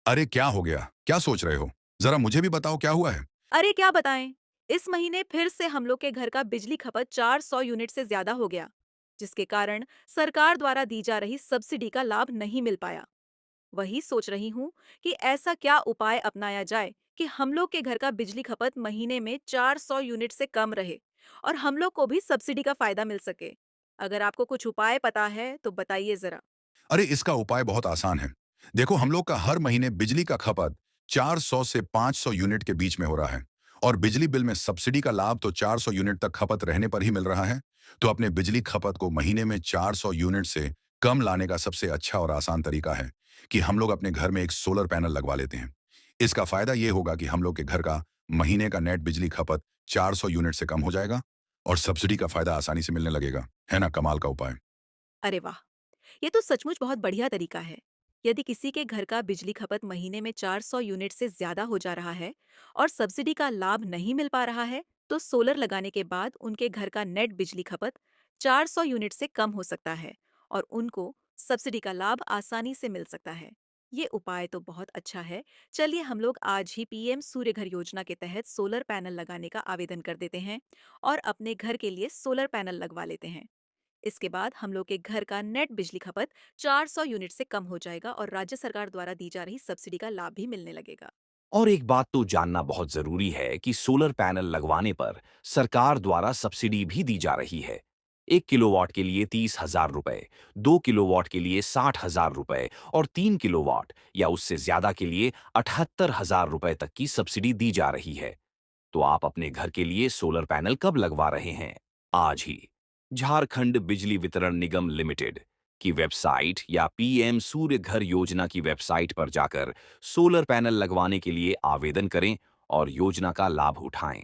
अरे क्या हो गया? क्या सोच रहे हो? जरा मुझे भी बताओ क्या हुआ है? अरे क्या बताएं, इस महीने फिर से हम लोग के घर का बिजली खपत 400 यूनिट से ज्यादा हो गया, जिसके कारण सरकार द्वारा दी जा रही सब्सिडी का लाभ नहीं मिल पाया। वही सोच रही हूँ कि ऐसा क्या उपाय अपनाया जाए कि हम लोग के घर का बिजली खपत महीने में 400 यूनिट से कम रहे और हम लोग को भी सब्सिडी का फायदा मिल सके। अगर आपको कुछ उपाय पता है तो बताइए जरा। अरे इसका उपाय बहुत आसान है। देखो हम लोग का हर महीने बिजली का खपत 400 से 500 यूनिट के बीच में हो रहा है और बिजली बिल में सब्सिडी का लाभ तो 400 यूनिट तक खपत रहने पर ही मिल रहा है। तो अपने बिजली खपत को महीने में 400 यूनिट से कम लाने का सबसे अच्छा और आसान तरीका है कि हम लोग अपने घर में एक सोलर पैनल लगवा लेते हैं। इसका फायदा ये होगा कि हम लोग के घर का महीने का नेट बिजली खपत 400 यूनिट से कम हो जाएगा और सब्सिडी का फायदा आसानी से मिलने लगेगा। है ना कमाल का उपाय? अरे वाह, ये तो सचमुच बहुत बढ़िया तरीका है। यदि किसी के घर का बिजली खपत महीने में 400 यूनिट से ज्यादा हो जा रहा है और सब्सिडी का लाभ नहीं मिल पा रहा है, तो सोलर लगाने के बाद उनके घर का नेट बिजली खपत 400 यूनिट से कम हो सकता है और उनको सब्सिडी का लाभ आसानी से मिल सकता है। ये उपाय तो बहुत अच्छा है। चलिए हम लोग आज ही पीएम सूर्य घर योजना के तहत सोलर पैनल लगाने का आवेदन कर देते हैं और अपने घर के लिए सोलर पैनल लगवा लेते हैं। इसके बाद हम लोग के घर का नेट बिजली खपत 400 यूनिट से कम हो जाएगा और राज्य सरकार द्वारा दी जा रही सब्सिडी का लाभ भी मिलने लगेगा। और एक बात तो जानना बहुत जरूरी है कि सोलर पैनल लगवाने पर सरकार द्वारा सब्सिडी भी दी जा रही है। 1 किलोवाट के लिए 30,000 रुपए, 2 किलोवाट के लिए 60,000 रुपए और 3 किलोवाट या उससे ज्यादा के लिए 78,000 रुपए तक की सब्सिडी दी जा रही है। तो आप अपने घर के लिए सोलर पैनल कब लगवा रहे हैं? आज ही झारखंड बिजली वितरण निगम लिमिटेड की वेबसाइट या पीएम सूर्य घर योजना की वेबसाइट पर जाकर सोलर पैनल लगवाने के लिए आवेदन करें और योजना का लाभ उठाएं।